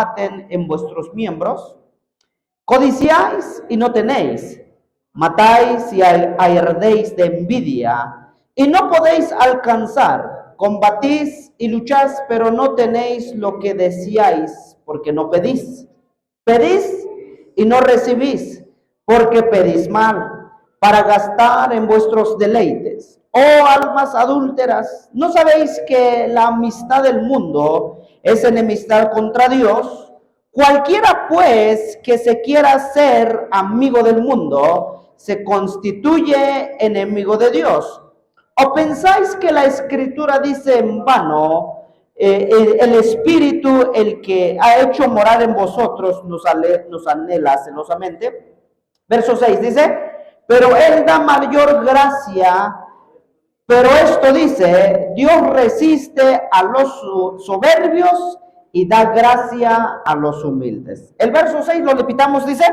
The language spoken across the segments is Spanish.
maten en vuestros miembros. Codiciáis y no tenéis, matáis y ardéis de envidia, y no podéis alcanzar. Combatís y lucháis, pero no tenéis lo que deseáis, porque no pedís. Pedís y no recibís, porque pedís mal, para gastar en vuestros deleites. Oh almas adúlteras, ¿no sabéis que la amistad del mundo es enemistad contra Dios? Cualquiera, pues, que se quiera ser amigo del mundo, se constituye enemigo de Dios. ¿O pensáis que la Escritura dice en vano, el Espíritu, el que ha hecho morar en vosotros, nos anhela celosamente? Verso 6 dice, pero Él da mayor gracia. Pero esto dice, Dios resiste a los soberbios y da gracia a los humildes. El verso 6 lo repitamos, dice,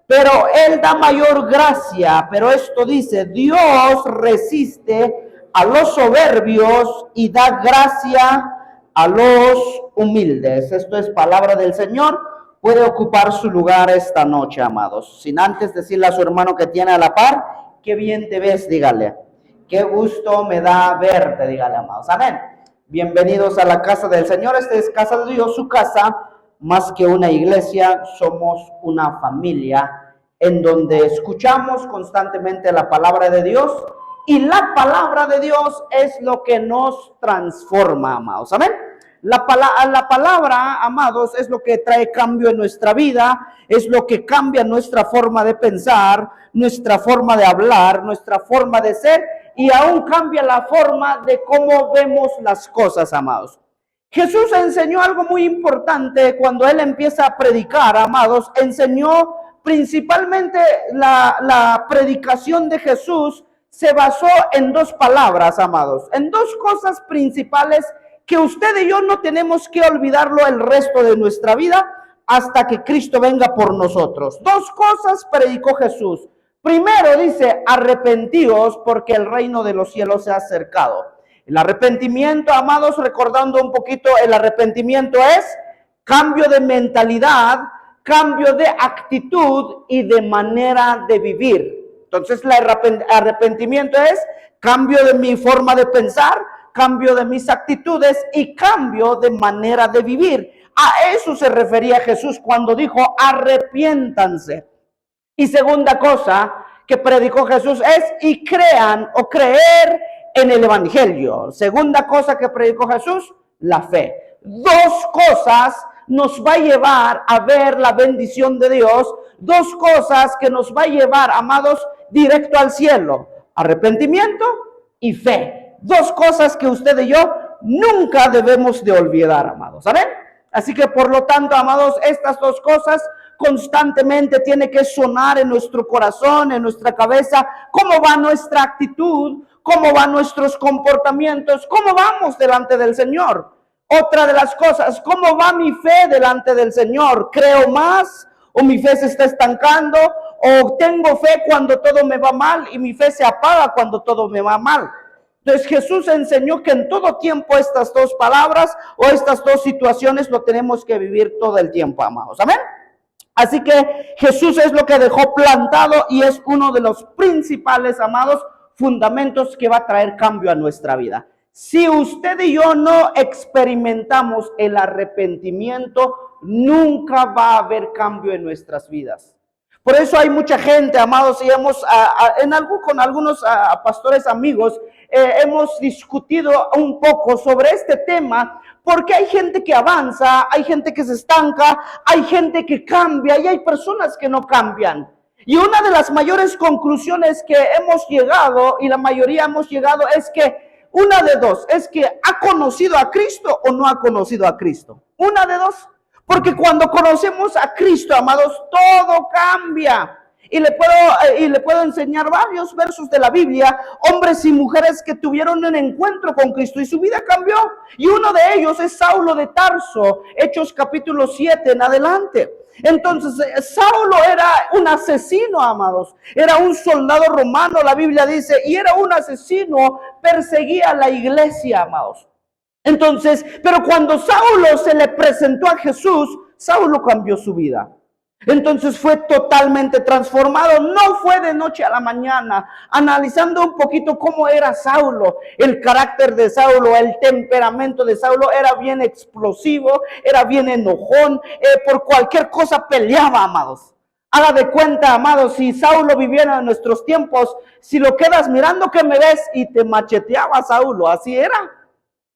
pero Él da mayor gracia. Pero esto dice, Dios resiste a los soberbios y da gracia a los humildes. Esto es palabra del Señor. Puede ocupar su lugar esta noche, amados. Sin antes decirle a su hermano que tiene a la par, qué bien te ves, dígale. Qué gusto me da verte, dígale, amados. Amén. Bienvenidos a la casa del Señor. Esta es casa de Dios, su casa. Más que una iglesia, somos una familia en donde escuchamos constantemente la palabra de Dios. Y la palabra de Dios es lo que nos transforma, amados. Amén. La palabra, amados, es lo que trae cambio en nuestra vida, es lo que cambia nuestra forma de pensar, nuestra forma de hablar, nuestra forma de ser, y aún cambia la forma de cómo vemos las cosas, amados. Jesús enseñó algo muy importante cuando Él empieza a predicar, amados. Enseñó principalmente la predicación de Jesús se basó en dos palabras, amados, en dos cosas principales que usted y yo no tenemos que olvidarlo el resto de nuestra vida hasta que Cristo venga por nosotros. Dos cosas predicó Jesús. Primero dice, arrepentíos porque el reino de los cielos se ha acercado. El arrepentimiento, amados, recordando un poquito, el arrepentimiento es cambio de mentalidad, cambio de actitud y de manera de vivir. Entonces, el arrepentimiento es cambio de mi forma de pensar, cambio de mis actitudes y cambio de manera de vivir. A eso se refería Jesús cuando dijo arrepiéntanse. Y segunda cosa que predicó Jesús es y crean o creer en el evangelio. Segunda cosa que predicó Jesús, la fe. Dos cosas nos va a llevar a ver la bendición de Dios. Dos cosas que nos va a llevar, amados, directo al cielo. Arrepentimiento y fe. Dos cosas que usted y yo nunca debemos de olvidar, amados. ¿Saben? Así que por lo tanto, amados, estas dos cosas constantemente tiene que sonar en nuestro corazón, en nuestra cabeza. ¿Cómo va nuestra actitud? ¿Cómo van nuestros comportamientos? ¿Cómo vamos delante del Señor? Otra de las cosas, ¿cómo va mi fe delante del Señor? ¿Creo más? ¿O mi fe se está estancando? ¿O tengo fe cuando todo me va mal y mi fe se apaga cuando todo me va mal? Entonces Jesús enseñó que en todo tiempo estas dos palabras o estas dos situaciones lo tenemos que vivir todo el tiempo, amados. ¿Amén? Así que Jesús es lo que dejó plantado y es uno de los principales, amados, fundamentos que va a traer cambio a nuestra vida. Si usted y yo no experimentamos el arrepentimiento, nunca va a haber cambio en nuestras vidas. Por eso hay mucha gente, amados, y con algunos pastores amigos, hemos discutido un poco sobre este tema, porque hay gente que avanza, hay gente que se estanca, hay gente que cambia y hay personas que no cambian. Y una de las mayores conclusiones que hemos llegado, y la mayoría hemos llegado, es que una de dos, es que ha conocido a Cristo o no ha conocido a Cristo. Una de dos. Porque cuando conocemos a Cristo, amados, todo cambia. Y le puedo enseñar varios versos de la Biblia, hombres y mujeres que tuvieron un encuentro con Cristo y su vida cambió. Y uno de ellos es Saulo de Tarso, Hechos capítulo 7 en adelante. Entonces, Saulo era un asesino, amados. Era un soldado romano, la Biblia dice, y era un asesino, perseguía a la iglesia, amados. Entonces, pero cuando Saulo se le presentó a Jesús, Saulo cambió su vida. Entonces fue totalmente transformado, no fue de noche a la mañana. Analizando un poquito cómo era Saulo, el carácter de Saulo, el temperamento de Saulo, era bien explosivo, era bien enojón, por cualquier cosa peleaba, amados. Haga de cuenta, amados, si Saulo viviera en nuestros tiempos, si lo quedas mirando, ¿qué me ves? Y te macheteaba Saulo, así era.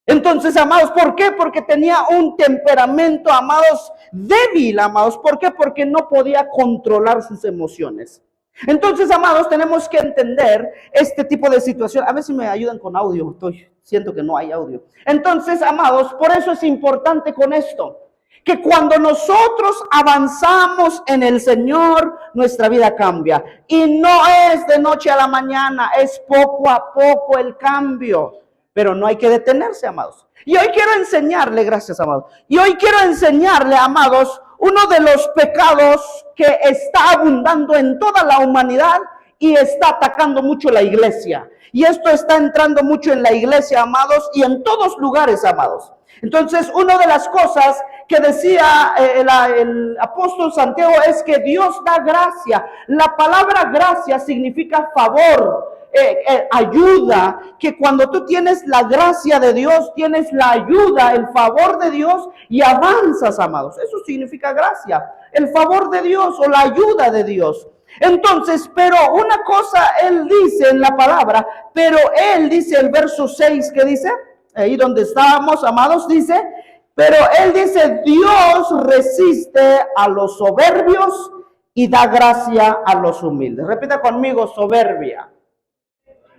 Entonces, amados, ¿por qué? Porque tenía un temperamento, amados, débil, amados. ¿Por qué? Porque no podía controlar sus emociones. Entonces, amados, tenemos que entender este tipo de situación. A ver si me ayudan con audio. Siento que no hay audio. Entonces, amados, por eso es importante con esto, que cuando nosotros avanzamos en el Señor, nuestra vida cambia. Y no es de noche a la mañana, es poco a poco el cambio. Pero no hay que detenerse, amados. Y hoy quiero enseñarle, gracias, amados. Y hoy quiero enseñarle, amados, uno de los pecados que está abundando en toda la humanidad y está atacando mucho la iglesia. Y esto está entrando mucho en la iglesia, amados, y en todos lugares, amados. Entonces, una de las cosas que decía el apóstol Santiago es que Dios da gracia. La palabra gracia significa favor. Ayuda, que cuando tú tienes la gracia de Dios, tienes la ayuda, el favor de Dios y avanzas, amados. Eso significa gracia, el favor de Dios o la ayuda de Dios. Entonces, pero una cosa Él dice en la palabra, pero Él dice el verso 6 que dice, ahí donde estábamos, amados, dice, pero Él dice, Dios resiste a los soberbios y da gracia a los humildes. Repita conmigo, soberbia.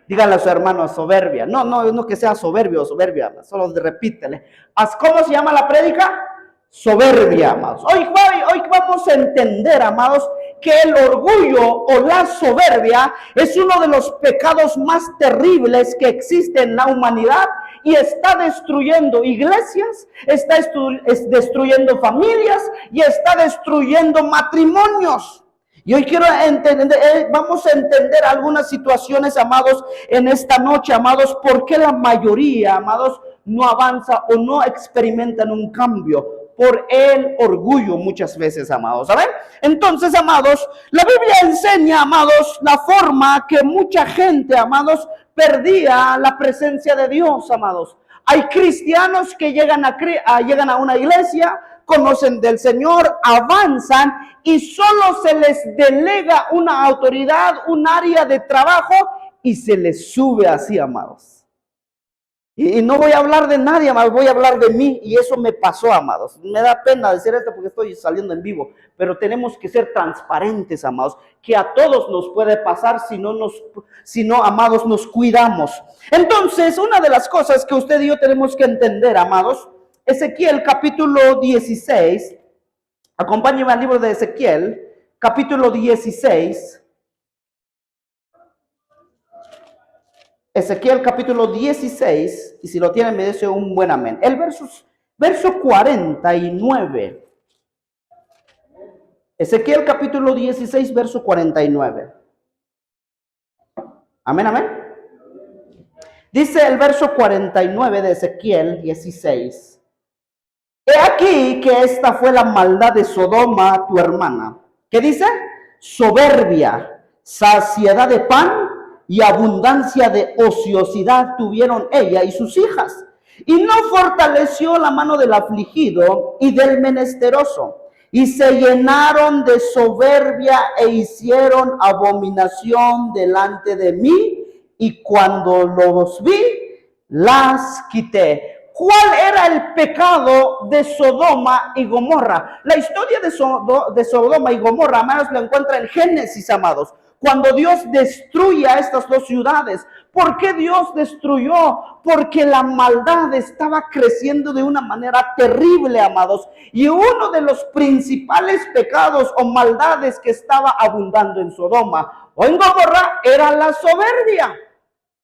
Díganle a su hermano, soberbia. No que sea soberbio o soberbia, solo repítele. ¿Cómo se llama la prédica? Soberbia, amados. Hoy vamos a entender, amados, que el orgullo o la soberbia es uno de los pecados más terribles que existe en la humanidad y está destruyendo iglesias, está destruyendo familias y está destruyendo matrimonios. Y hoy vamos a entender algunas situaciones, amados, en esta noche, amados, por qué la mayoría, amados, no avanza o no experimentan un cambio por el orgullo muchas veces, amados. ¿Saben? Entonces, amados, la Biblia enseña, amados, la forma que mucha gente, amados, perdía la presencia de Dios, amados. Hay cristianos que llegan a una iglesia, conocen del Señor, avanzan y solo se les delega una autoridad, un área de trabajo y se les sube así, amados. Y no voy a hablar de nadie, amados, voy a hablar de mí y eso me pasó, amados. Me da pena decir esto porque estoy saliendo en vivo, pero tenemos que ser transparentes, amados, que a todos nos puede pasar si no, amados, nos cuidamos. Entonces, una de las cosas que usted y yo tenemos que entender, amados, Ezequiel capítulo 16, acompáñenme al libro de Ezequiel, capítulo 16. Ezequiel capítulo 16, y si lo tienen me dice un buen amén. El verso 49. Ezequiel capítulo 16, verso 49. Amén, amén. Dice el verso 49 de Ezequiel 16. He aquí que esta fue la maldad de Sodoma, tu hermana. ¿Qué dice? Soberbia, saciedad de pan y abundancia de ociosidad tuvieron ella y sus hijas. Y no fortaleció la mano del afligido y del menesteroso. Y se llenaron de soberbia e hicieron abominación delante de mí. Y cuando los vi, las quité. ¿Cuál era el pecado de Sodoma y Gomorra? La historia de Sodoma y Gomorra, amados, la encuentra en Génesis, amados. Cuando Dios destruye a estas dos ciudades. ¿Por qué Dios destruyó? Porque la maldad estaba creciendo de una manera terrible, amados. Y uno de los principales pecados o maldades que estaba abundando en Sodoma o en Gomorra era la soberbia.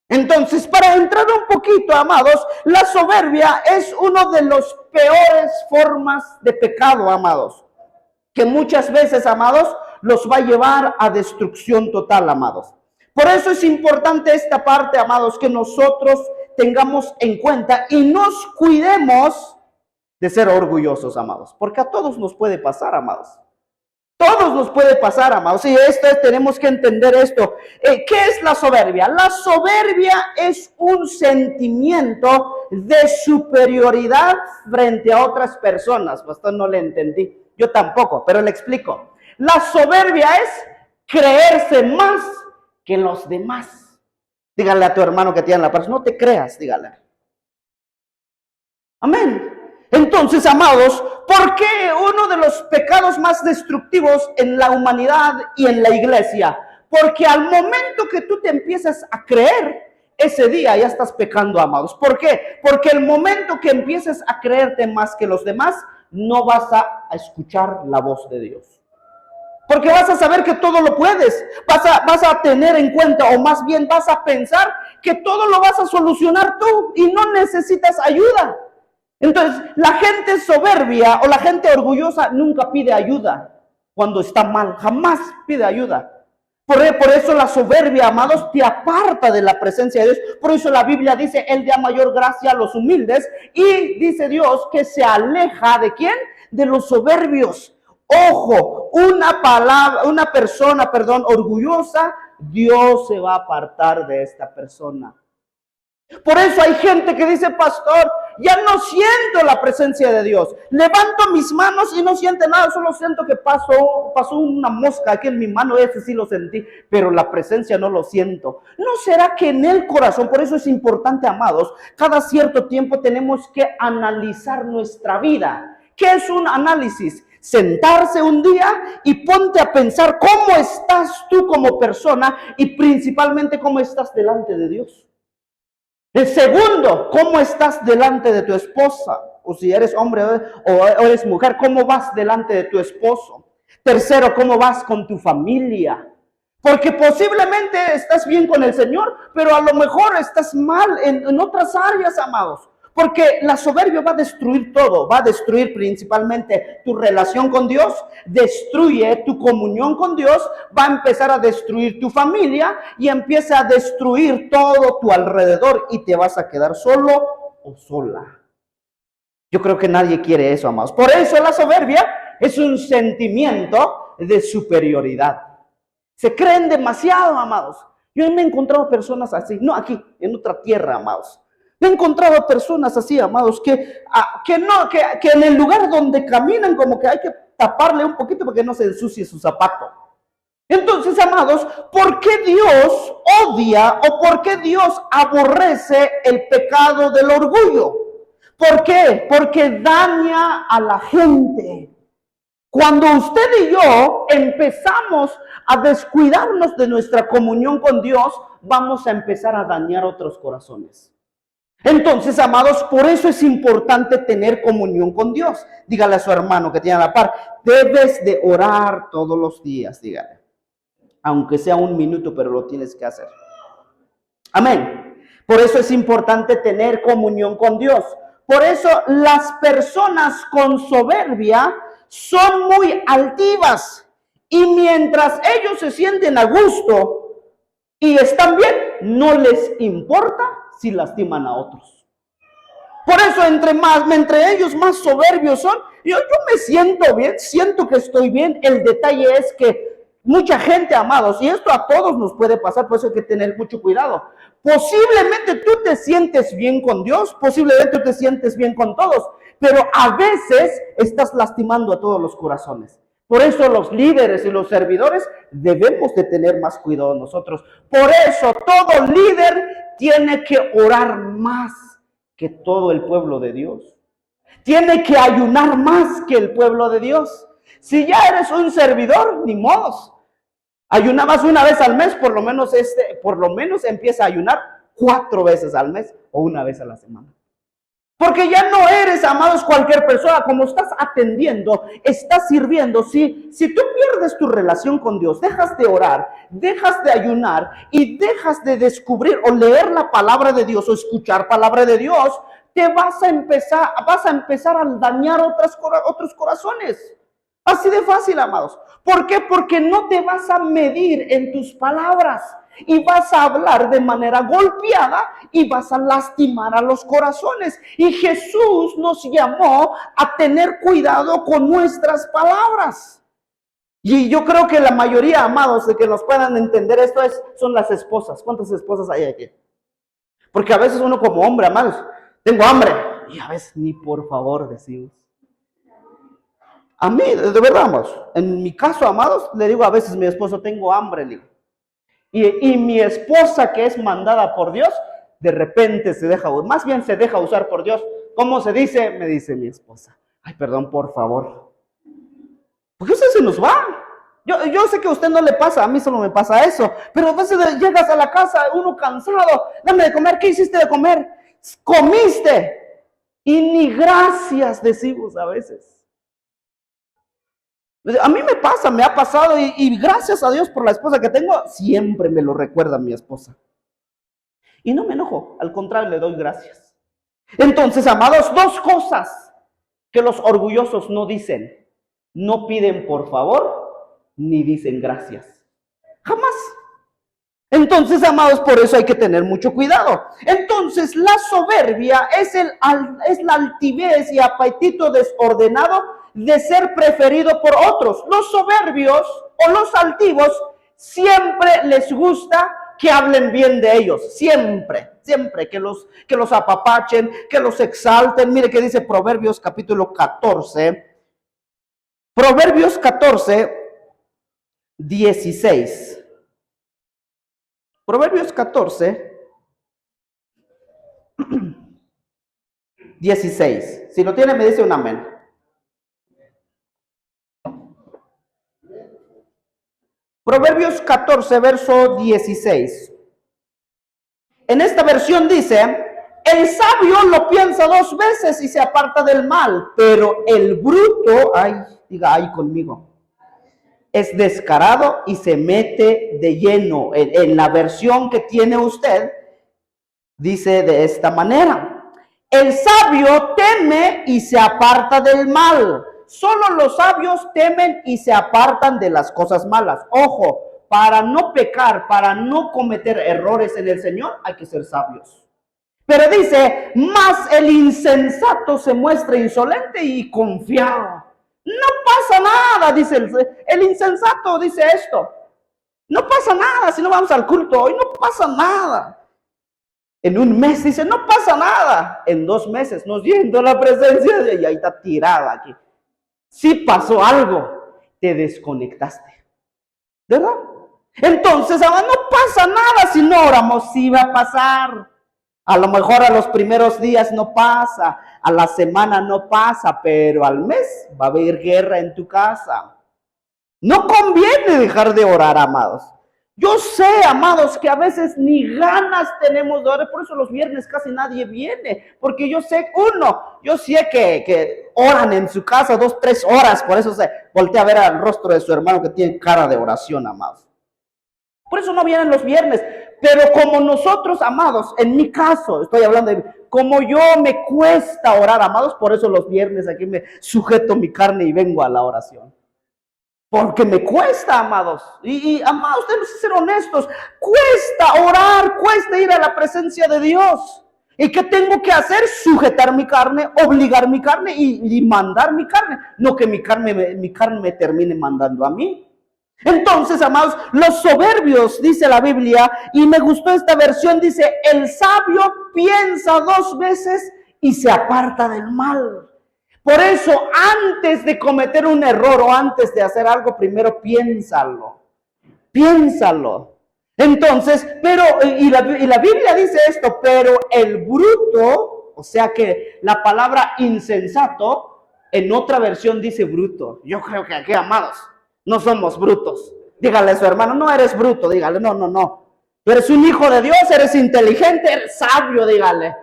Entonces, para entrar un poquito, amados, la soberbia es uno de los peores formas de pecado, amados, que muchas veces, amados, los va a llevar a destrucción total, amados. Por eso es importante esta parte, amados, que nosotros tengamos en cuenta y nos cuidemos de ser orgullosos, amados, porque a todos nos puede pasar, amados. Todos nos puede pasar, amados, y tenemos que entender esto. ¿Qué es la soberbia? La soberbia es un sentimiento de superioridad frente a otras personas. Pastor, no le entendí. Yo tampoco, pero le explico. La soberbia es creerse más que los demás. Dígale a tu hermano que tiene la paz, no te creas, dígale. Amén. Entonces, amados, ¿por qué uno de los pecados más destructivos en la humanidad y en la iglesia? Porque al momento que tú te empiezas a creer, ese día ya estás pecando, amados. ¿Por qué? Porque el momento que empieces a creerte más que los demás, no vas a escuchar la voz de Dios. Porque vas a saber que todo lo puedes, vas a tener en cuenta, o más bien vas a pensar que todo lo vas a solucionar tú y no necesitas ayuda. Entonces, la gente soberbia o la gente orgullosa nunca pide ayuda cuando está mal, jamás pide ayuda. Por eso la soberbia, amados, te aparta de la presencia de Dios. Por eso la Biblia dice, Él da mayor gracia a los humildes, y dice Dios que se aleja ¿de quién? De los soberbios. Ojo, una persona orgullosa, Dios se va a apartar de esta persona. Por eso hay gente que dice, pastor, ya no siento la presencia de Dios. Levanto mis manos y no siento nada, solo siento que pasó una mosca aquí en mi mano, ese sí lo sentí, pero la presencia no lo siento. ¿No será que en el corazón, por eso es importante, amados, cada cierto tiempo tenemos que analizar nuestra vida? ¿Qué es un análisis? Sentarse un día y ponte a pensar cómo estás tú como persona y principalmente cómo estás delante de Dios. El segundo, ¿cómo estás delante de tu esposa? O si eres hombre o eres mujer, ¿cómo vas delante de tu esposo? Tercero, ¿cómo vas con tu familia? Porque posiblemente estás bien con el Señor, pero a lo mejor estás mal en otras áreas, amados. Porque la soberbia va a destruir todo, va a destruir principalmente tu relación con Dios, destruye tu comunión con Dios, va a empezar a destruir tu familia y empieza a destruir todo tu alrededor y te vas a quedar solo o sola. Yo creo que nadie quiere eso, amados. Por eso la soberbia es un sentimiento de superioridad. Se creen demasiado, amados. Yo me he encontrado personas así, no aquí, en otra tierra, amados. Me he encontrado personas así, amados, que en el lugar donde caminan como que hay que taparle un poquito para que no se ensucie su zapato. Entonces, amados, ¿por qué Dios odia o por qué Dios aborrece el pecado del orgullo? ¿Por qué? Porque daña a la gente. Cuando usted y yo empezamos a descuidarnos de nuestra comunión con Dios, vamos a empezar a dañar otros corazones. Entonces, amados, por eso es importante tener comunión con Dios. Dígale a su hermano que tiene a la par, debes de orar todos los días, dígale. Aunque sea un minuto, pero lo tienes que hacer. Amén. Por eso es importante tener comunión con Dios. Por eso las personas con soberbia son muy altivas. Y mientras ellos se sienten a gusto y están bien, no les importa si lastiman a otros. Por eso entre ellos más soberbios son, yo me siento bien, siento que estoy bien. El detalle es que mucha gente, amados, y esto a todos nos puede pasar, por eso hay que tener mucho cuidado. Posiblemente tú te sientes bien con Dios, posiblemente tú te sientes bien con todos, pero a veces estás lastimando a todos los corazones. Por eso los líderes y los servidores debemos de tener más cuidado nosotros. Por eso todo líder tiene que orar más que todo el pueblo de Dios. Tiene que ayunar más que el pueblo de Dios. Si ya eres un servidor, ni modos. Ayunabas una vez al mes, por lo menos empieza a ayunar 4 veces al mes o una vez a la semana. Porque ya no eres, amados, cualquier persona. Como estás atendiendo, estás sirviendo. Si tú pierdes tu relación con Dios, dejas de orar, dejas de ayunar y dejas de descubrir o leer la palabra de Dios o escuchar palabra de Dios, vas a empezar a dañar otros corazones. Así de fácil, amados. ¿Por qué? Porque no te vas a medir en tus palabras. y vas a hablar de manera golpeada y vas a lastimar a los corazones. Y Jesús nos llamó a tener cuidado con nuestras palabras. Y yo creo que la mayoría, amados, de que nos puedan entender esto son las esposas. ¿Cuántas esposas hay aquí? Porque a veces uno como hombre, amados, tengo hambre. Y a veces ni por favor decimos. A mí, de verdad, amados, en mi caso, amados, le digo a veces a mi esposo, tengo hambre, le digo. Y mi esposa, que es mandada por Dios, de repente se deja usar por Dios. ¿Cómo se dice? Me dice mi esposa. Ay, perdón, por favor. Porque usted se nos va. Yo sé que a usted no le pasa, a mí solo me pasa eso. Pero a veces llegas a la casa, uno cansado, dame de comer, ¿qué hiciste de comer? Comiste. Y ni gracias decimos a veces. A mí me pasa, me ha pasado y gracias a Dios por la esposa que tengo, siempre me lo recuerda mi esposa. Y no me enojo, al contrario, le doy gracias. Entonces, amados, dos cosas que los orgullosos no dicen. No piden por favor, ni dicen gracias. Jamás. Entonces, amados, por eso hay que tener mucho cuidado. Entonces, la soberbia es la altivez y apetito desordenado de ser preferido por otros. Los soberbios o los altivos siempre les gusta que hablen bien de ellos. Siempre que los apapachen, que los exalten. Mire que dice Proverbios capítulo 14. Proverbios 14, 16. Proverbios 14, 16. Si lo tiene, me dice un amén. Proverbios 14, verso 16. En esta versión dice, el sabio lo piensa 2 veces y se aparta del mal, pero el bruto, diga ay conmigo, es descarado y se mete de lleno. En la versión que tiene usted, dice de esta manera, el sabio teme y se aparta del mal. Solo los sabios temen y se apartan de las cosas malas. Ojo, para no pecar, para no cometer errores en el Señor, hay que ser sabios. Pero dice, más el insensato se muestra insolente y confiado. No pasa nada, dice el insensato, dice esto. No pasa nada si no vamos al culto hoy, no pasa nada. En un mes dice, no pasa nada. En 2 meses nos yendo a la presencia de ella y está tirada aquí. Si pasó algo, te desconectaste. ¿Verdad? Entonces, no pasa nada si no oramos, sí va a pasar. A lo mejor a los primeros días no pasa, a la semana no pasa, pero al mes va a haber guerra en tu casa. No conviene dejar de orar, amados. Yo sé, amados, que a veces ni ganas tenemos de orar, por eso los viernes casi nadie viene, porque yo sé que oran en su casa 2, 3 horas, por eso se voltea a ver al rostro de su hermano que tiene cara de oración, amados. Por eso no vienen los viernes, pero como nosotros, amados, en mi caso, estoy hablando de como yo me cuesta orar, amados, por eso los viernes aquí me sujeto mi carne y vengo a la oración. Porque me cuesta, amados. Y amados, tenemos que ser honestos. Cuesta orar, cuesta ir a la presencia de Dios. ¿Y qué tengo que hacer? Sujetar mi carne, obligar mi carne y mandar mi carne. No que mi carne me termine mandando a mí. Entonces, amados, los soberbios, dice la Biblia, y me gustó esta versión, dice, el sabio piensa 2 veces y se aparta del mal. Por eso, antes de cometer un error o antes de hacer algo, primero piénsalo. Entonces, y la Biblia dice esto, pero el bruto, o sea que la palabra insensato, en otra versión dice bruto. Yo creo que aquí, amados, no somos brutos. Dígale a su hermano, no eres bruto, dígale, no. Tú eres un hijo de Dios, eres inteligente, eres sabio, dígale.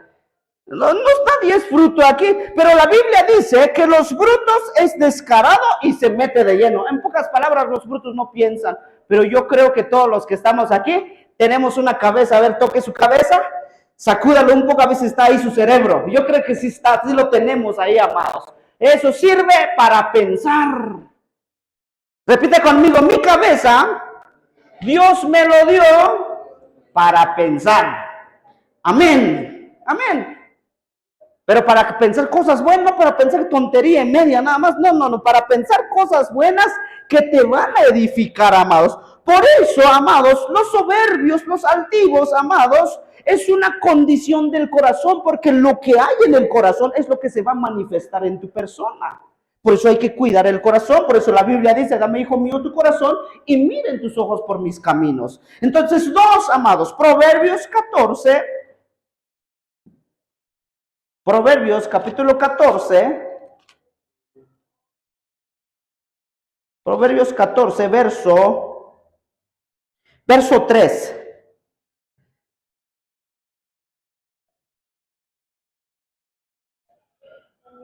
No, nadie es bruto aquí, pero la Biblia dice que los brutos es descarado y se mete de lleno. En pocas palabras, los brutos no piensan, pero yo creo que todos los que estamos aquí tenemos una cabeza. A ver, toque su cabeza, sacúdalo un poco, a ver si está ahí su cerebro. Yo creo que sí está, sí lo tenemos ahí, amados. Eso sirve para pensar. Repite conmigo, mi cabeza, Dios me lo dio para pensar. Amén, amén. Pero para pensar cosas buenas, no para pensar tontería y media nada más, no, para pensar cosas buenas que te van a edificar, amados. Por eso, amados, los soberbios, los altivos, amados, es una condición del corazón, porque lo que hay en el corazón es lo que se va a manifestar en tu persona. Por eso hay que cuidar el corazón, por eso la Biblia dice, dame, hijo mío, tu corazón y miren tus ojos por mis caminos. Entonces, amados, Proverbios capítulo 14, Proverbios 14, verso 3.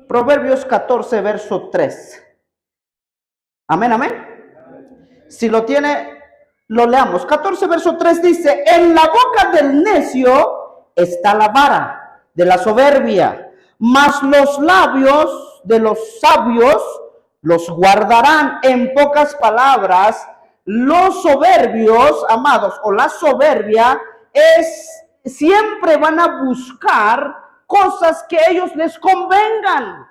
Proverbios 14, verso 3. Amén, amén. Si lo tiene, lo leamos. 14, verso 3 dice, en la boca del necio está la vara de la soberbia, mas los labios de los sabios los guardarán. En pocas palabras, los soberbios, amados, o la soberbia, siempre van a buscar cosas que a ellos les convengan.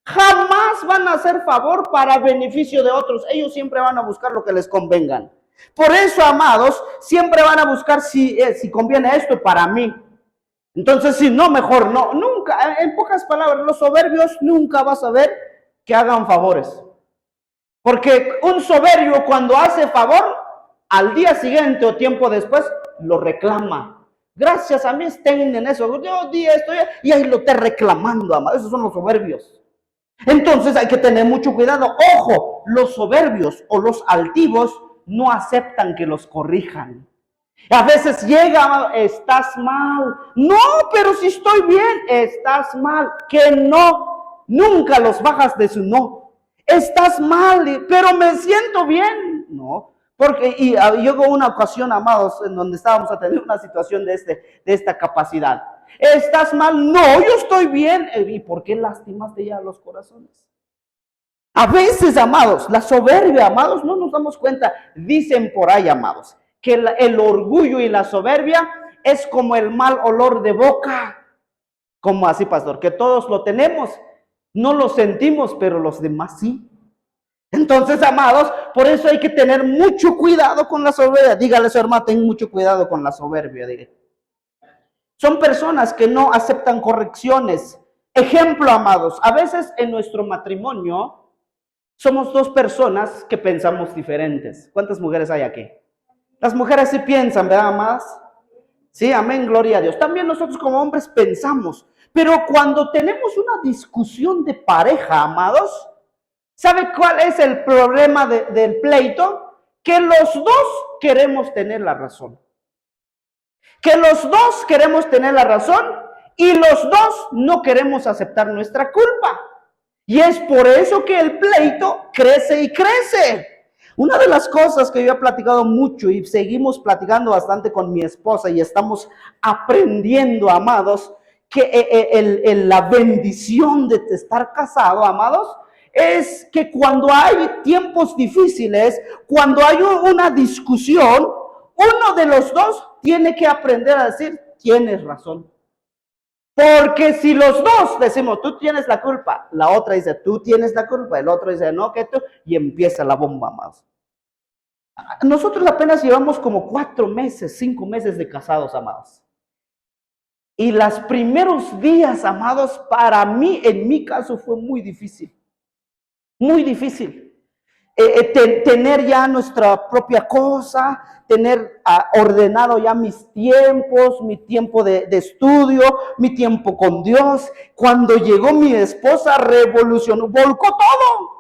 Jamás van a hacer favor para beneficio de otros. Ellos siempre van a buscar lo que les convengan. Por eso, amados, siempre van a buscar si conviene esto para mí. Entonces, si no, mejor no. Nunca, en pocas palabras, los soberbios nunca vas a ver que hagan favores. Porque un soberbio cuando hace favor, al día siguiente o tiempo después, lo reclama. Gracias a mí estén en eso. Yo di esto y ahí lo esté reclamando, amados. Esos son los soberbios. Entonces hay que tener mucho cuidado. Ojo, los soberbios o los altivos no aceptan que los corrijan. A veces llega, estás mal. No, pero si estoy bien, estás mal. Que no, nunca los bajas de su no. Estás mal, pero me siento bien. No, porque llegó una ocasión, amados, en donde estábamos a tener una situación de esta capacidad. ¿Estás mal? No, yo estoy bien. ¿Y por qué lastimaste ya los corazones? A veces, amados, la soberbia, amados, no nos damos cuenta. Dicen por ahí, amados, que el orgullo y la soberbia es como el mal olor de boca. ¿Cómo así, pastor? Que todos lo tenemos, no lo sentimos, pero los demás sí. Entonces, amados, por eso hay que tener mucho cuidado con la soberbia. Dígale a su hermano, ten mucho cuidado con la soberbia. Dígale. Son personas que no aceptan correcciones. Ejemplo, amados, a veces en nuestro matrimonio somos dos personas que pensamos diferentes. ¿Cuántas mujeres hay aquí? Las mujeres sí piensan, ¿verdad, amadas? Sí, amén, gloria a Dios. También nosotros como hombres pensamos. Pero cuando tenemos una discusión de pareja, amados, ¿sabe cuál es el problema del pleito? Que los dos queremos tener la razón. Que los dos queremos tener la razón y los dos no queremos aceptar nuestra culpa. Y es por eso que el pleito crece y crece. Una de las cosas que yo he platicado mucho y seguimos platicando bastante con mi esposa y estamos aprendiendo, amados, que la bendición de estar casado, amados, es que cuando hay tiempos difíciles, cuando hay una discusión, uno de los dos tiene que aprender a decir, tienes razón. Porque si los dos decimos, tú tienes la culpa, la otra dice, tú tienes la culpa, el otro dice, no, que tú, y empieza la bomba más. Nosotros apenas llevamos como 4 meses, 5 meses de casados, amados. Y los primeros días, amados, para mí, en mi caso, fue muy difícil. Muy difícil. Tener ya nuestra propia cosa, tener ordenado ya mis tiempos, mi tiempo de estudio, mi tiempo con Dios. Cuando llegó mi esposa, revolucionó, volcó todo.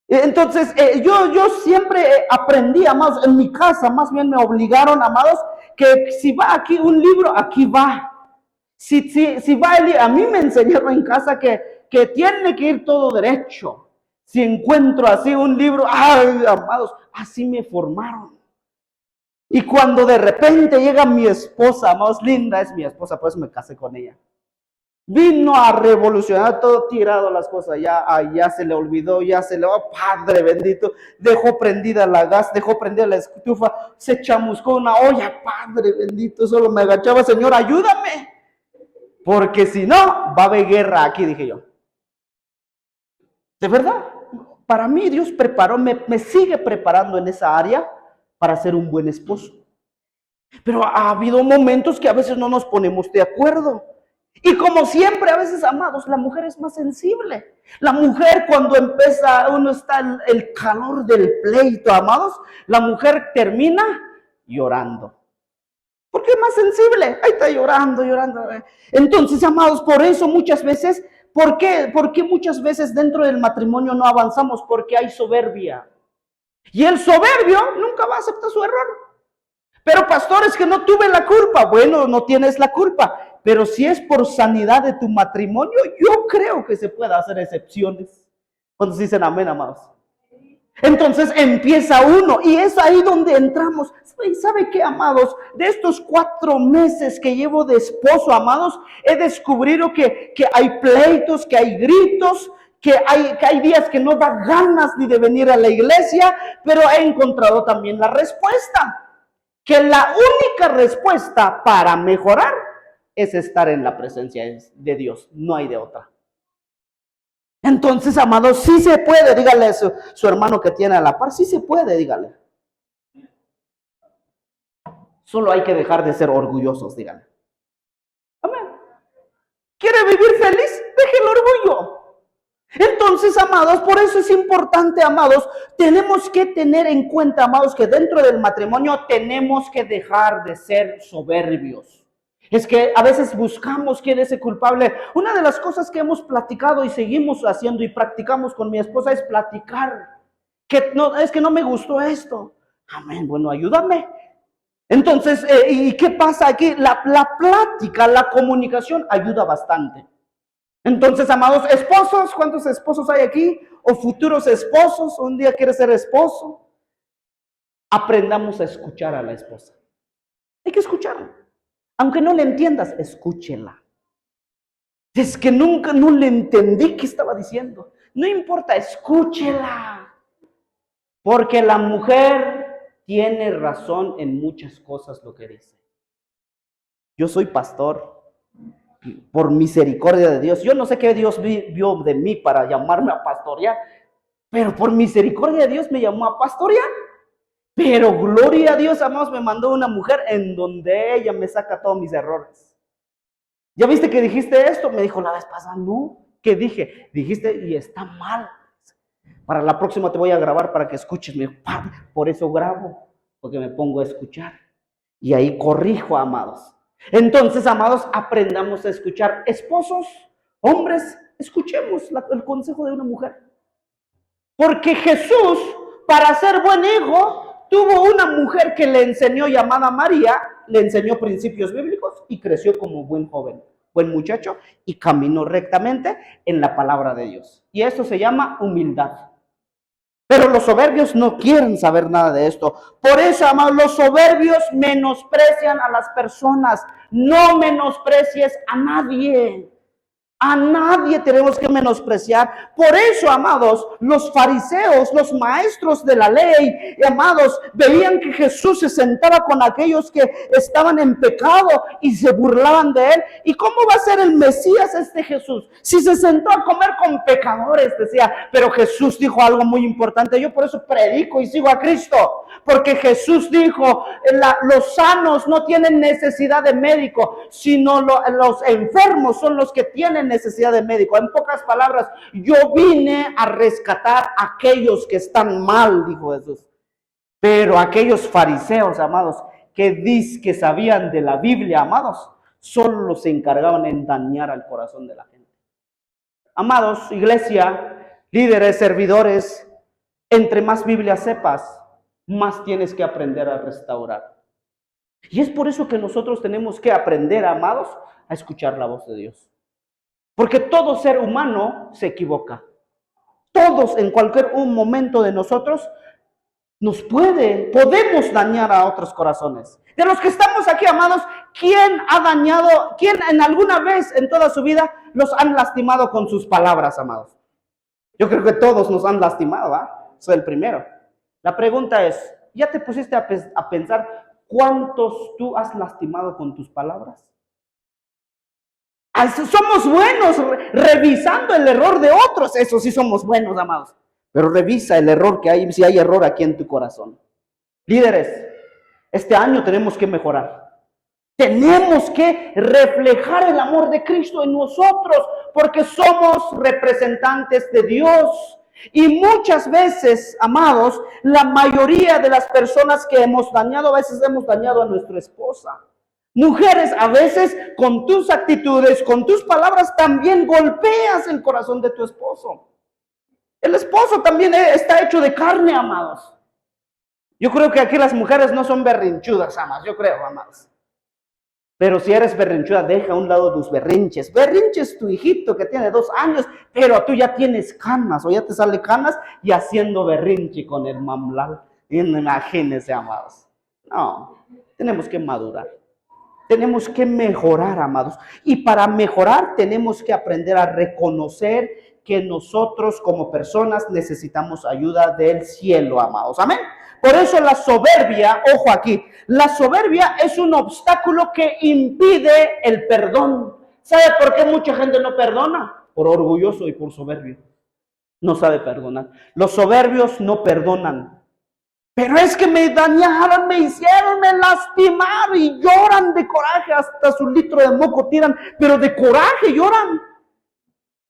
Entonces, yo siempre aprendí, amados, en mi casa, más bien me obligaron, amados, que si va aquí un libro, aquí va. Si va el libro, a mí me enseñaron en casa que tiene que ir todo derecho. Si encuentro así un libro, ¡ay, amados! Así me formaron. Y cuando de repente llega mi esposa, más linda es mi esposa, pues me casé con ella. Vino a revolucionar todo, tirado las cosas, ya se le olvidó, Padre bendito, dejó prendida la gas, dejó prendida la estufa, se chamuscó una olla, Padre bendito, solo me agachaba, Señor, ayúdame, porque si no, va a haber guerra aquí, dije yo. De verdad, para mí Dios me sigue preparando en esa área para ser un buen esposo. Pero ha habido momentos que a veces no nos ponemos de acuerdo. Y como siempre, a veces, amados, la mujer es más sensible. La mujer cuando empieza, uno está el calor del pleito, amados, la mujer termina llorando. Porque es más sensible. Ahí está llorando. Entonces, amados, por eso muchas veces, ¿por qué muchas veces dentro del matrimonio no avanzamos? Porque hay soberbia. Y el soberbio nunca va a aceptar su error. Pero pastor, es que no tuve la culpa. Bueno, no tienes la culpa. Pero si es por sanidad de tu matrimonio, yo creo que se puede hacer excepciones. Cuando se dicen amén, amados. Entonces empieza uno y es ahí donde entramos. ¿Sabe qué, amados? De estos 4 meses que llevo de esposo, amados, he descubierto que hay pleitos, que hay gritos, que hay días que no da ganas ni de venir a la iglesia, pero he encontrado también la respuesta. Que la única respuesta para mejorar es estar en la presencia de Dios, no hay de otra. Entonces, amados, sí se puede, dígale a su hermano que tiene a la par, sí se puede, dígale. Solo hay que dejar de ser orgullosos, dígale. Amén. ¿Quiere vivir feliz? Deje el orgullo. Entonces, amados, por eso es importante, amados, tenemos que tener en cuenta, amados, que dentro del matrimonio tenemos que dejar de ser soberbios. Es que a veces buscamos quién es el culpable. Una de las cosas que hemos platicado y seguimos haciendo y practicamos con mi esposa es platicar. Es que no me gustó esto. Amén, bueno, ayúdame. Entonces, ¿y qué pasa aquí? La plática, la comunicación ayuda bastante. Entonces, amados esposos, ¿cuántos esposos hay aquí? O futuros esposos, un día quieres ser esposo. Aprendamos a escuchar a la esposa. Hay que escucharla. Aunque no le entiendas, escúchela. Es que nunca no le entendí qué estaba diciendo. No importa, escúchela. Porque la mujer tiene razón en muchas cosas lo que dice. Yo soy pastor. Por misericordia de Dios. Yo no sé qué Dios vio de mí para llamarme a pastorear, pero por misericordia de Dios me llamó a pastorear. Pero gloria a Dios, amados, me mandó una mujer en donde ella me saca todos mis errores. ¿Ya viste que dijiste esto? Me dijo la vez pasada, no. ¿Qué dije? Dijiste y está mal. Para la próxima te voy a grabar para que escuches. Por eso grabo, porque me pongo a escuchar. Y ahí corrijo, amados. Entonces, amados, aprendamos a escuchar. Esposos, hombres, escuchemos el consejo de una mujer. Porque Jesús, para ser buen hijo, tuvo una mujer que le enseñó, llamada María, le enseñó principios bíblicos y creció como buen joven, buen muchacho, y caminó rectamente en la palabra de Dios. Y eso se llama humildad. Pero los soberbios no quieren saber nada de esto. Por eso, amados, los soberbios menosprecian a las personas. No menosprecies a nadie. A nadie tenemos que menospreciar. Por eso, amados, los fariseos, los maestros de la ley, amados, veían que Jesús se sentaba con aquellos que estaban en pecado y se burlaban de él. ¿Y cómo va a ser el Mesías este Jesús? Si se sentó a comer con pecadores, decía. Pero Jesús dijo algo muy importante. Yo por eso predico y sigo a Cristo. Porque Jesús dijo, los sanos no tienen necesidad de médico, sino los enfermos son los que tienen necesidad de médico. En pocas palabras, yo vine a rescatar a aquellos que están mal, dijo Jesús. Pero aquellos fariseos, amados, que sabían de la Biblia, amados, solo se encargaban en dañar al corazón de la gente. Amados, iglesia, líderes, servidores, entre más Biblia sepas, más tienes que aprender a restaurar. Y es por eso que nosotros tenemos que aprender, amados, a escuchar la voz de Dios. Porque todo ser humano se equivoca. Todos en cualquier momento de nosotros podemos dañar a otros corazones. De los que estamos aquí, amados, ¿quién ha dañado, quién en alguna vez en toda su vida los han lastimado con sus palabras, amados? Yo creo que todos nos han lastimado, ¿ah? Soy el primero. La pregunta es, ¿ya te pusiste a pensar cuántos tú has lastimado con tus palabras? Somos buenos revisando el error de otros, eso sí somos buenos, amados. Pero revisa el error que hay, si hay error aquí en tu corazón. Líderes, este año tenemos que mejorar. Tenemos que reflejar el amor de Cristo en nosotros, porque somos representantes de Dios. Y muchas veces, amados, la mayoría de las personas que hemos dañado, a veces hemos dañado a nuestra esposa. Mujeres, a veces con tus actitudes, con tus palabras, también golpeas el corazón de tu esposo. El esposo también está hecho de carne, amados. Yo creo que aquí las mujeres no son berrinchudas, amados. Yo creo, amados. Pero si eres berrinchuda, deja a un lado tus berrinches. Berrinches tu hijito que tiene 2 años, pero tú ya tienes canas, o ya te sale canas, y haciendo berrinche con el mamlal. Imagínense, amados. No, tenemos que madurar. Tenemos que mejorar, amados. Y para mejorar tenemos que aprender a reconocer que nosotros como personas necesitamos ayuda del cielo, amados. Amén. Por eso la soberbia, ojo aquí, la soberbia es un obstáculo que impide el perdón. ¿Sabe por qué mucha gente no perdona? Por orgulloso y por soberbio. No sabe perdonar. Los soberbios no perdonan. Pero es que me dañaron, me hicieron, me lastimaron y lloran de coraje, hasta su litro de moco tiran, pero de coraje lloran.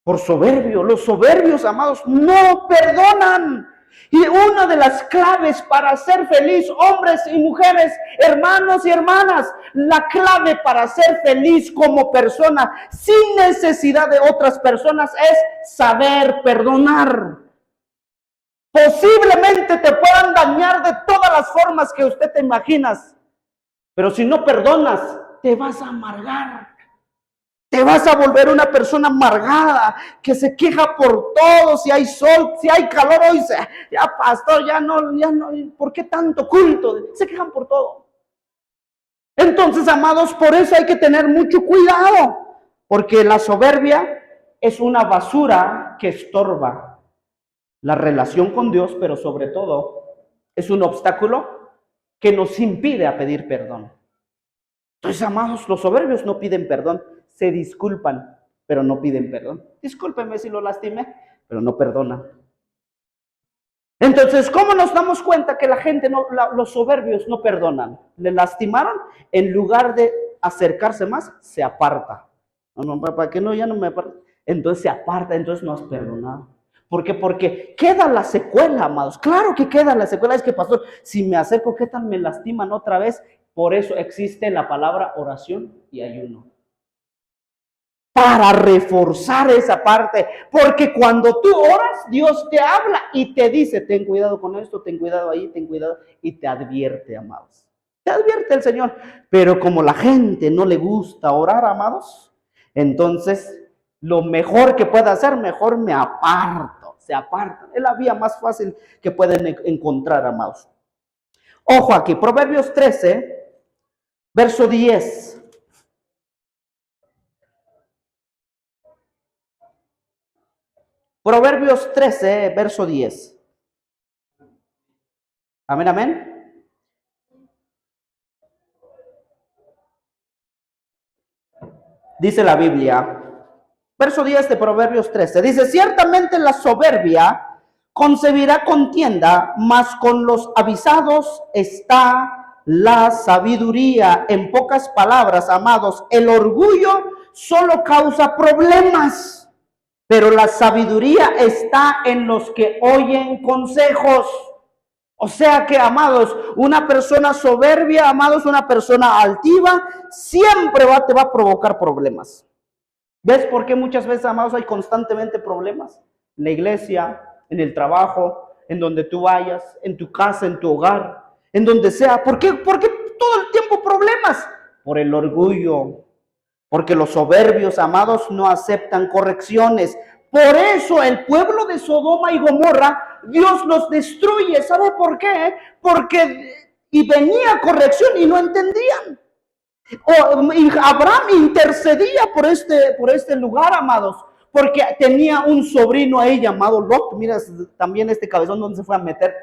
Por soberbio, los soberbios, amados, no perdonan. Y una de las claves para ser feliz, hombres y mujeres, hermanos y hermanas, la clave para ser feliz como persona, sin necesidad de otras personas, es saber perdonar. Posiblemente te puedan dañar de todas las formas que usted te imaginas, pero si no perdonas, te vas a amargar. Te vas a volver una persona amargada, que se queja por todo, si hay sol, si hay calor, hoy ya pastor, ya no, ¿por qué tanto culto? Se quejan por todo. Entonces, amados, por eso hay que tener mucho cuidado, porque la soberbia es una basura que estorba la relación con Dios, pero sobre todo es un obstáculo que nos impide a pedir perdón. Entonces, amados, los soberbios no piden perdón, se disculpan, pero no piden perdón. Discúlpeme si lo lastimé, pero no perdonan. Entonces, ¿cómo nos damos cuenta que la gente, los soberbios no perdonan? Le lastimaron, en lugar de acercarse más, se aparta. No, para que no, ya no me aparta. Entonces se aparta, entonces no has perdonado. ¿Por qué? Porque queda la secuela, amados. Claro que queda la secuela. Es que, pastor, si me acerco, ¿qué tal me lastiman otra vez? Por eso existe la palabra oración y ayuno. Para reforzar esa parte. Porque cuando tú oras, Dios te habla y te dice, ten cuidado con esto, ten cuidado ahí, ten cuidado. Y te advierte, amados. Te advierte el Señor. Pero como la gente no le gusta orar, amados, entonces lo mejor que puede hacer, mejor me aparto. Se apartan. Es la vía más fácil que pueden encontrar, amados. Ojo aquí, Proverbios 13, verso 10. Proverbios 13, verso 10. Amén, amén. Dice la Biblia, verso 10 de Proverbios 13, dice, ciertamente la soberbia concebirá contienda, mas con los avisados está la sabiduría. En pocas palabras, amados, el orgullo solo causa problemas, pero la sabiduría está en los que oyen consejos. O sea que, amados, una persona soberbia, amados, una persona altiva, siempre te va a provocar problemas. ¿Ves por qué muchas veces, amados, hay constantemente problemas? En la iglesia, en el trabajo, en donde tú vayas, en tu casa, en tu hogar, en donde sea. ¿Por qué todo el tiempo problemas? Por el orgullo. Porque los soberbios, amados, no aceptan correcciones. Por eso el pueblo de Sodoma y Gomorra, Dios los destruye. ¿Sabe por qué? Porque y venía corrección y no entendían. Y Abraham intercedía por este lugar, amados, porque tenía un sobrino ahí llamado Lot. Mira también este cabezón donde se fue a meter.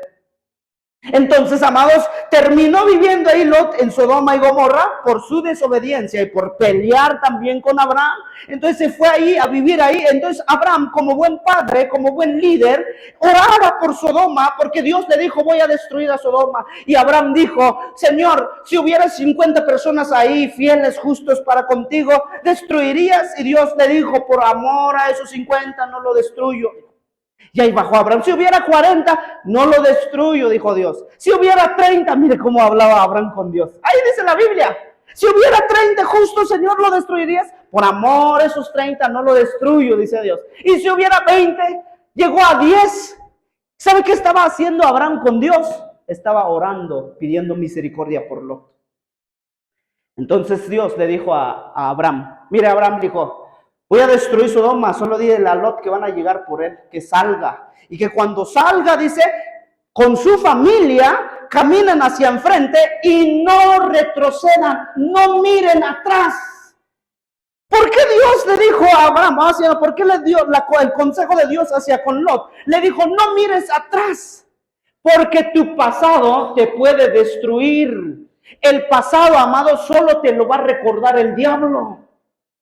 Entonces, amados, terminó viviendo ahí Lot en Sodoma y Gomorra por su desobediencia y por pelear también con Abraham. Entonces se fue ahí a vivir ahí. Entonces Abraham, como buen padre, como buen líder, oraba por Sodoma, porque Dios le dijo: voy a destruir a Sodoma. Y Abraham dijo: Señor, si hubiera 50 personas ahí, fieles, justos para contigo, ¿destruirías? Y Dios le dijo: por amor a esos 50 no lo destruyo. Y ahí bajó Abraham. Si hubiera 40, no lo destruyo, dijo Dios. Si hubiera 30, mire cómo hablaba Abraham con Dios. Ahí dice la Biblia: si hubiera 30 justos, Señor, ¿lo destruirías? Por amor, esos 30 no lo destruyo, dice Dios. Y si hubiera 20, llegó a 10. ¿Sabe qué estaba haciendo Abraham con Dios? Estaba orando, pidiendo misericordia por Lot. Entonces Dios le dijo a Abraham: mire, Abraham dijo: voy a destruir Sodoma, solo dile a Lot que van a llegar por él, que salga. Y que cuando salga, dice, con su familia, caminen hacia enfrente y no retrocedan, no miren atrás. ¿Por qué Dios le dijo a Abraham, por qué le dio el consejo de Dios hacia con Lot? Le dijo: no mires atrás, porque tu pasado te puede destruir. El pasado, amado, solo te lo va a recordar el diablo.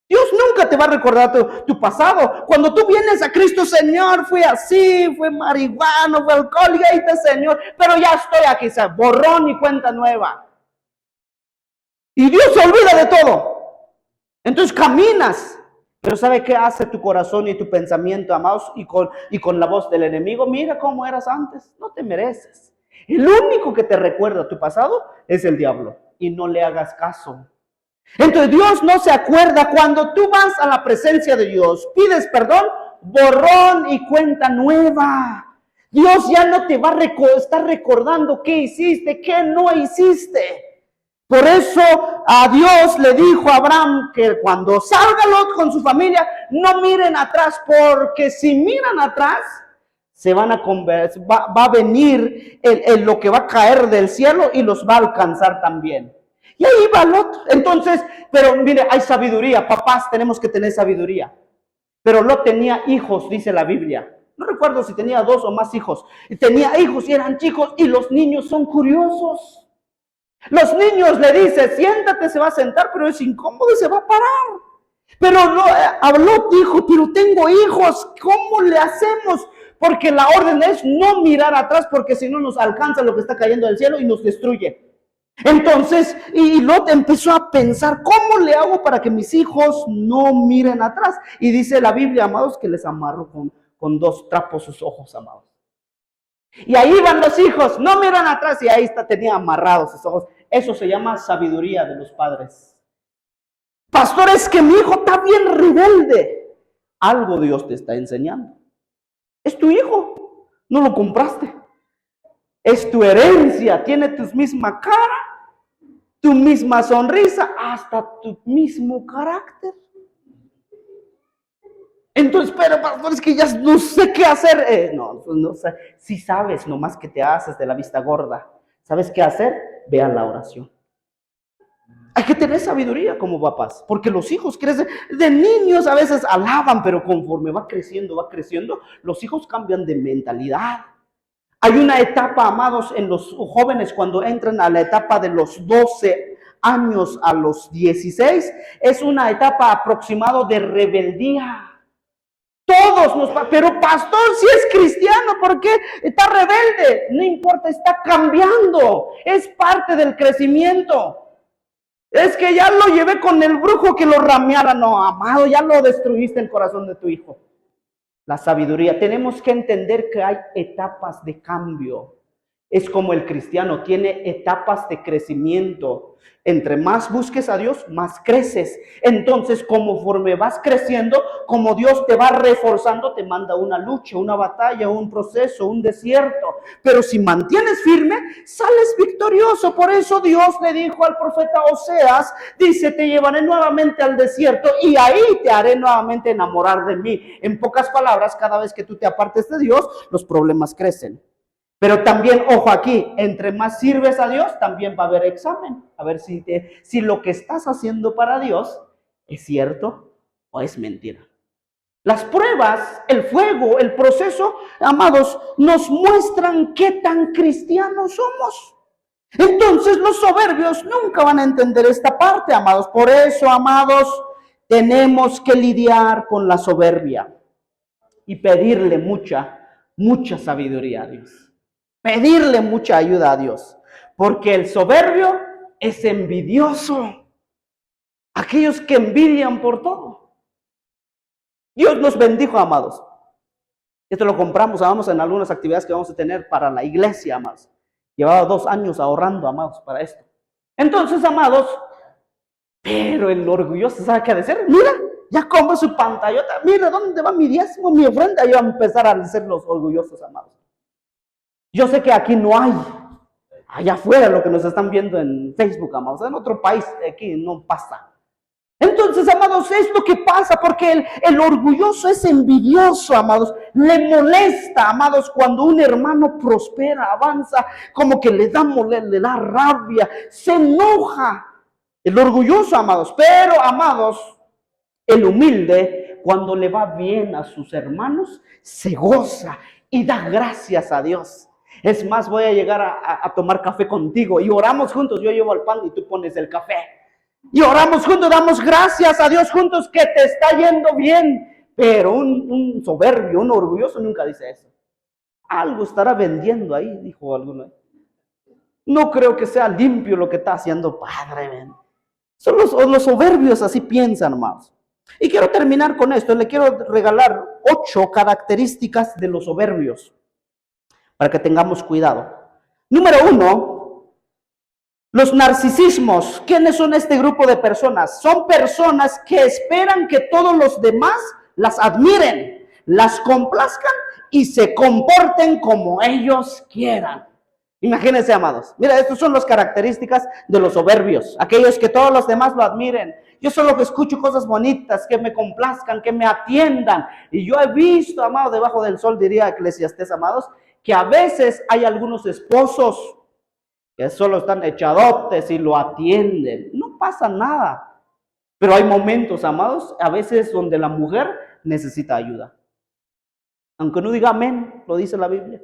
Dios nunca te va a recordar tu pasado. Cuando tú vienes a Cristo: Señor, fui así, fui marihuano, fui alcohólico, Señor, pero ya estoy aquí, borrón y cuenta nueva. Y Dios se olvida de todo. Entonces caminas. Pero ¿sabe qué hace tu corazón y tu pensamiento, amados? Y con la voz del enemigo: mira cómo eras antes, no te mereces. El único que te recuerda tu pasado es el diablo. Y no le hagas caso. Entonces Dios no se acuerda. Cuando tú vas a la presencia de Dios, pides perdón, borrón y cuenta nueva. Dios ya no te va a estar recordando qué hiciste, qué no hiciste. Por eso a Dios le dijo a Abraham que cuando salga Lot con su familia, no miren atrás, porque si miran atrás, se van a convertir, va a venir lo que va a caer del cielo y los va a alcanzar también. Y ahí va Lot. Entonces, pero mire, hay sabiduría. Papás, tenemos que tener sabiduría. Pero Lot tenía hijos, dice la Biblia. No recuerdo si tenía 2 o más hijos. Y tenía hijos y eran chicos, y los niños son curiosos. Los niños le dicen: siéntate, se va a sentar, pero es incómodo y se va a parar. Pero Lot dijo: pero tengo hijos, ¿cómo le hacemos? Porque la orden es no mirar atrás, porque si no nos alcanza lo que está cayendo del cielo y nos destruye. Entonces, y Lot empezó a pensar: ¿cómo le hago para que mis hijos no miren atrás? Y dice la Biblia, amados, que les amarró con 2 trapos sus ojos, amados. Y ahí van los hijos, no miran atrás, y ahí tenía amarrados sus ojos. Eso se llama sabiduría de los padres. Pastor, es que mi hijo está bien rebelde. Algo Dios te está enseñando. Es tu hijo, no lo compraste. Es tu herencia, tiene tu misma cara, tu misma sonrisa, hasta tu mismo carácter. Entonces, pero pastor, es que ya no sé qué hacer. No sé. Si sabes, nomás que te haces de la vista gorda. ¿Sabes qué hacer? Ve a la oración. Hay que tener sabiduría como papás, porque los hijos crecen. De niños a veces alaban, pero conforme va creciendo, los hijos cambian de mentalidad. Hay una etapa, amados, en los jóvenes cuando entran a la etapa de los 12 años a los 16, es una etapa aproximada de rebeldía. Todos pero pastor, si es cristiano, ¿por qué está rebelde? No importa, está cambiando, es parte del crecimiento. Es que ya lo llevé con el brujo que lo rameara. No, amado, ya lo destruiste el corazón de tu hijo. La sabiduría. Tenemos que entender que hay etapas de cambio. Es como el cristiano, tiene etapas de crecimiento. Entre más busques a Dios, más creces. Entonces, conforme vas creciendo, como Dios te va reforzando, te manda una lucha, una batalla, un proceso, un desierto. Pero si mantienes firme, sales victorioso. Por eso Dios le dijo al profeta Oseas, dice: te llevaré nuevamente al desierto y ahí te haré nuevamente enamorar de mí. En pocas palabras, cada vez que tú te apartes de Dios, los problemas crecen. Pero también, ojo aquí, entre más sirves a Dios, también va a haber examen. A ver si lo que estás haciendo para Dios es cierto o es mentira. Las pruebas, el fuego, el proceso, amados, nos muestran qué tan cristianos somos. Entonces los soberbios nunca van a entender esta parte, amados. Por eso, amados, tenemos que lidiar con la soberbia y pedirle mucha sabiduría a Dios. Pedirle mucha ayuda a Dios. Porque el soberbio es envidioso. Aquellos que envidian por todo. Dios nos bendijo, amados. Esto lo compramos, amados, en algunas actividades que vamos a tener para la iglesia, amados. Llevaba 2 años ahorrando, amados, para esto. Entonces, amados, pero el orgulloso, ¿sabe qué decir? Mira, ya compro su pantallota. Mira, ¿dónde va mi diezmo, mi ofrenda? Yo voy a empezar a ser los orgullosos, amados. Yo sé que aquí no hay. Allá afuera, lo que nos están viendo en Facebook, amados. En otro país, aquí no pasa. Entonces, amados, es lo que pasa, porque el orgulloso es envidioso, amados. Le molesta, amados, cuando un hermano prospera, avanza, como que le da rabia, se enoja. El orgulloso, amados. Pero, amados, el humilde, cuando le va bien a sus hermanos, se goza y da gracias a Dios. Es más, voy a llegar a tomar café contigo y oramos juntos. Yo llevo el pan y tú pones el café. Y oramos juntos, damos gracias a Dios juntos que te está yendo bien. Pero un soberbio, un orgulloso nunca dice eso. Algo estará vendiendo ahí, dijo alguno. No creo que sea limpio lo que está haciendo, Padre. Son los soberbios, así piensan, hermanos. Y quiero terminar con esto. Le quiero regalar 8 características de los soberbios para que tengamos cuidado. Número 1. Los narcisismos. ¿Quiénes son este grupo de personas? Son personas que esperan que todos los demás las admiren, las complazcan y se comporten como ellos quieran. Imagínense, amados. Mira, estas son las características de los soberbios. Aquellos que todos los demás lo admiren. Yo solo escucho cosas bonitas, que me complazcan, que me atiendan. Y yo he visto, amado, debajo del sol, diría Eclesiastés, amados, que a veces hay algunos esposos que solo están echadotes y lo atienden. No pasa nada. Pero hay momentos, amados, a veces donde la mujer necesita ayuda. Aunque no diga amén, lo dice la Biblia.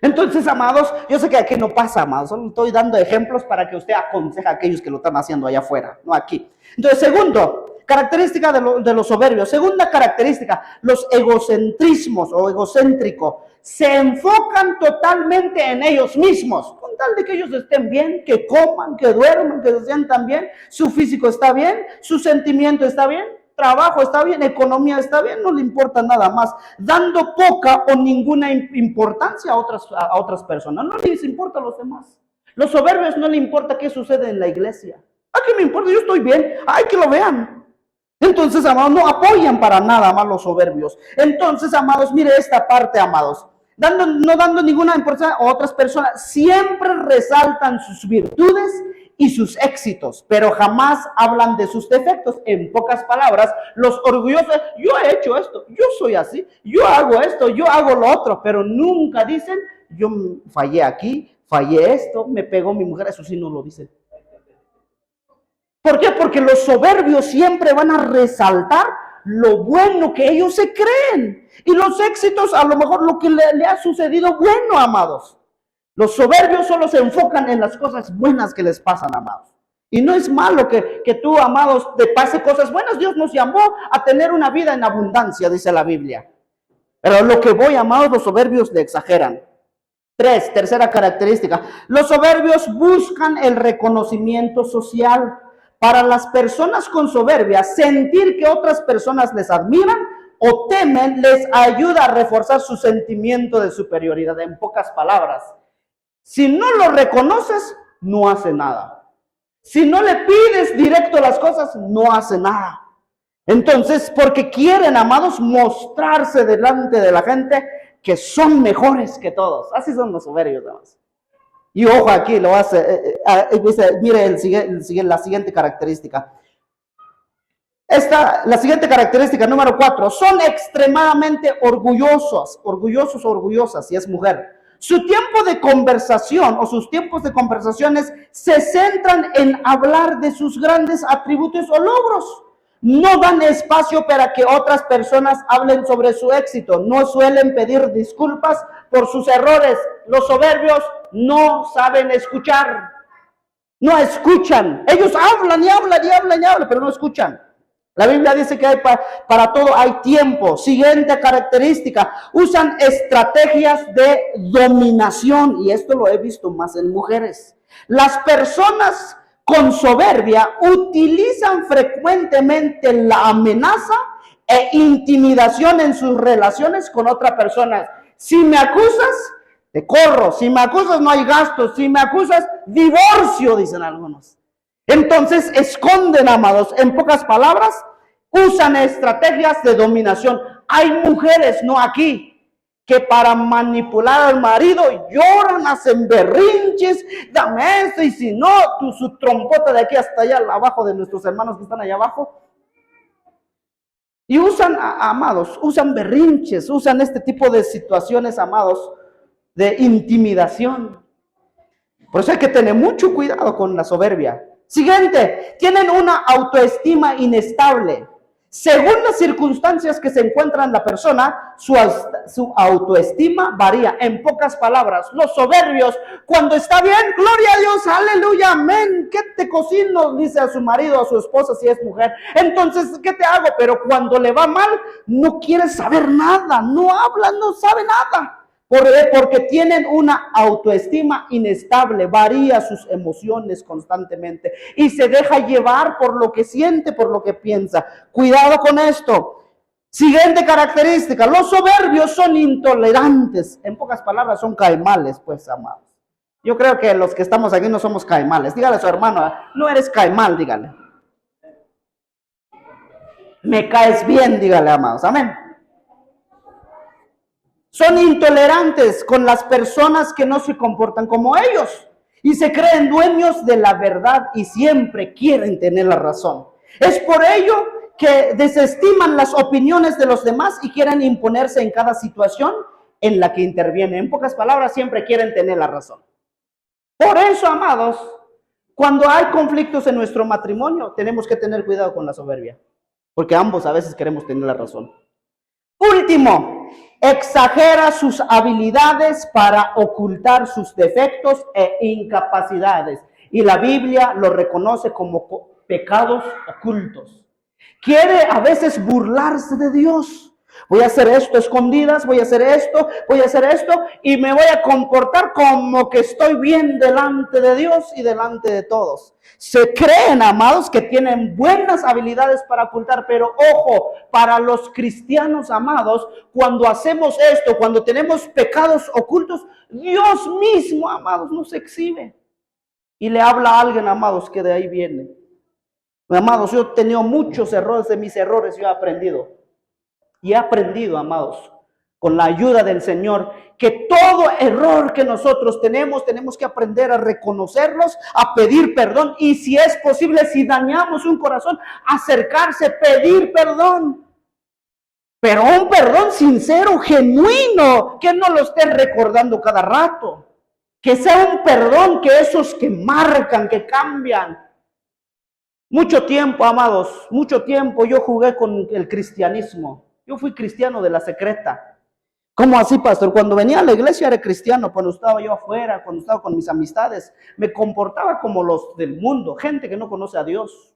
Entonces, amados, yo sé que aquí no pasa, amados. Solo estoy dando ejemplos para que usted aconseje a aquellos que lo están haciendo allá afuera, no aquí. Entonces, segundo, característica de los soberbios. Segunda característica, los egocentrismos o egocéntrico. Se enfocan totalmente en ellos mismos, con tal de que ellos estén bien, que coman, que duerman, que se sientan bien, su físico está bien, su sentimiento está bien, trabajo está bien, economía está bien, no le importa nada más, dando poca o ninguna importancia a otras personas. No les importa a los demás. Los soberbios no le importa qué sucede en la iglesia. ¿A qué me importa? Yo estoy bien, ay, que lo vean. Entonces, amados, no apoyan para nada más los soberbios. Entonces, amados, mire esta parte, amados. No dando ninguna importancia a otras personas, siempre resaltan sus virtudes y sus éxitos, pero jamás hablan de sus defectos. En pocas palabras, los orgullosos, yo he hecho esto, yo soy así, yo hago esto, yo hago lo otro, pero nunca dicen, yo fallé aquí, fallé esto, me pegó mi mujer, eso sí no lo dicen. ¿Por qué? Porque los soberbios siempre van a resaltar lo bueno que ellos se creen. Y los éxitos, a lo mejor lo que le ha sucedido bueno, amados. Los soberbios solo se enfocan en las cosas buenas que les pasan, amados. Y no es malo que tú, amados, te pase cosas buenas. Dios nos llamó a tener una vida en abundancia, dice la Biblia. Pero lo que voy, amados, los soberbios le exageran. Tercera característica. Los soberbios buscan el reconocimiento social. Para las personas con soberbia, sentir que otras personas les admiran o temen les ayuda a reforzar su sentimiento de superioridad. En pocas palabras, si no lo reconoces, no hace nada. Si no le pides directo las cosas, no hace nada. Entonces, porque quieren, amados, mostrarse delante de la gente que son mejores que todos. Así son los soberbios, amados. Y ojo aquí, lo hace, mire la siguiente característica. La siguiente característica, número 4, son extremadamente orgullosos o orgullosas, si es mujer. Su tiempo de conversación o sus tiempos de conversaciones se centran en hablar de sus grandes atributos o logros. No dan espacio para que otras personas hablen sobre su éxito. No suelen pedir disculpas por sus errores. Los soberbios no saben escuchar. No escuchan. Ellos hablan y hablan y hablan y hablan, pero no escuchan. La Biblia dice que para todo hay tiempo. Siguiente característica, usan estrategias de dominación, y esto lo he visto más en mujeres. Las personas con soberbia utilizan frecuentemente la amenaza e intimidación en sus relaciones con otra persona. Si me acusas, te corro. Si me acusas, no hay gastos. Si me acusas, divorcio, dicen algunos. Entonces esconden, amados, en pocas palabras, usan estrategias de dominación. Hay mujeres, no aquí, que para manipular al marido lloran, hacen berrinches, dame esto, y si no, su trompota de aquí hasta allá abajo de nuestros hermanos que están allá abajo. Y usan, amados, usan berrinches, usan este tipo de situaciones, amados, de intimidación. Por eso hay que tener mucho cuidado con la soberbia. Siguiente, tienen una autoestima inestable. Según las circunstancias que se encuentran la persona, su autoestima varía. En pocas palabras, los soberbios, cuando está bien, gloria a Dios, aleluya, amén, ¿qué te cocino? Dice a su marido, a su esposa, si es mujer. Entonces, ¿qué te hago? Pero cuando le va mal, no quiere saber nada, no habla, no sabe nada. Porque tienen una autoestima inestable, varía sus emociones constantemente y se deja llevar por lo que siente, por lo que piensa. Cuidado con esto. Siguiente característica, los soberbios son intolerantes. En pocas palabras, son caimales, pues, amados. Yo creo que los que estamos aquí no somos caimales. Dígale a su hermano, no eres caimal, dígale. Me caes bien, dígale, amados. Amén. Son intolerantes con las personas que no se comportan como ellos y se creen dueños de la verdad y siempre quieren tener la razón. Es por ello que desestiman las opiniones de los demás y quieren imponerse en cada situación en la que intervienen. En pocas palabras, siempre quieren tener la razón. Por eso, amados, cuando hay conflictos en nuestro matrimonio, tenemos que tener cuidado con la soberbia, porque ambos a veces queremos tener la razón. Último, exagera sus habilidades para ocultar sus defectos e incapacidades. Y la Biblia lo reconoce como pecados ocultos. Quiere a veces burlarse de Dios. Voy a hacer esto a escondidas, voy a hacer esto y me voy a comportar como que estoy bien delante de Dios y delante de todos. Se creen, amados, que tienen buenas habilidades para ocultar, pero ojo, para los cristianos, amados, cuando hacemos esto, cuando tenemos pecados ocultos, Dios mismo, amados, nos exhibe y le habla a alguien, amados, que de ahí viene. Amados, yo he tenido muchos errores, de mis errores yo he aprendido. Y he aprendido, amados, con la ayuda del Señor, que todo error que nosotros tenemos que aprender a reconocerlos, a pedir perdón. Y si es posible, si dañamos un corazón, acercarse, pedir perdón. Pero un perdón sincero, genuino, que no lo esté recordando cada rato. Que sea un perdón que esos que marcan, que cambian. Mucho tiempo, amados, mucho tiempo yo jugué con el cristianismo. Yo fui cristiano de la secreta. ¿Cómo así, pastor? Cuando venía a la iglesia era cristiano, cuando estaba yo afuera, cuando estaba con mis amistades, me comportaba como los del mundo, gente que no conoce a Dios.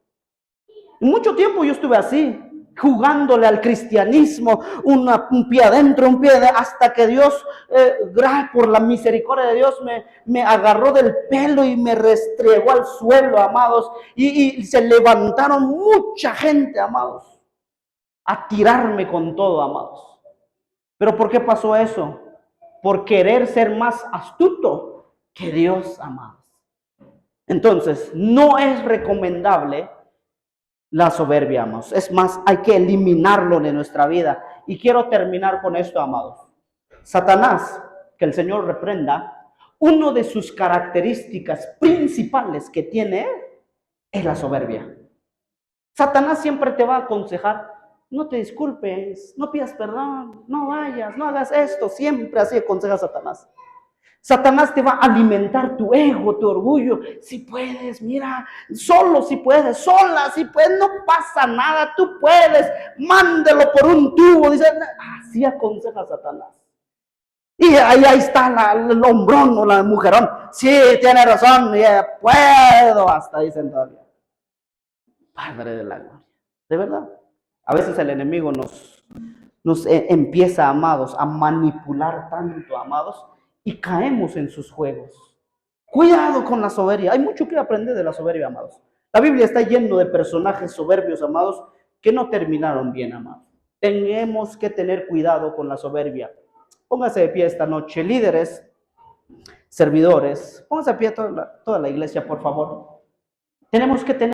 Y mucho tiempo yo estuve así, jugándole al cristianismo, un pie adentro, un pie adentro, hasta que Dios, por la misericordia de Dios, me agarró del pelo y me restregó al suelo, amados, y se levantaron mucha gente, amados, a tirarme con todo, amados. ¿Pero por qué pasó eso? Por querer ser más astuto que Dios, amados. Entonces, no es recomendable la soberbia, amados. Es más, hay que eliminarlo de nuestra vida. Y quiero terminar con esto, amados. Satanás, que el Señor reprenda, una de sus características principales que tiene es la soberbia. Satanás siempre te va a aconsejar: no te disculpes, no pidas perdón, no vayas, no hagas esto. Siempre así aconseja Satanás. Satanás te va a alimentar tu ego, tu orgullo. Si puedes, mira, solo si puedes, sola si puedes, no pasa nada, tú puedes, mándelo por un tubo. Dice, así aconseja Satanás. Y ahí está el hombrón o la mujerón. Sí, tiene razón, puedo, hasta dicen todavía. Padre de la gloria. De verdad. A veces el enemigo nos empieza, amados, a manipular tanto, amados, y caemos en sus juegos. Cuidado con la soberbia. Hay mucho que aprender de la soberbia, amados. La Biblia está lleno de personajes soberbios, amados, que no terminaron bien, amados. Tenemos que tener cuidado con la soberbia. Póngase de pie esta noche, líderes, servidores. Póngase de pie toda la iglesia, por favor. Tenemos que tener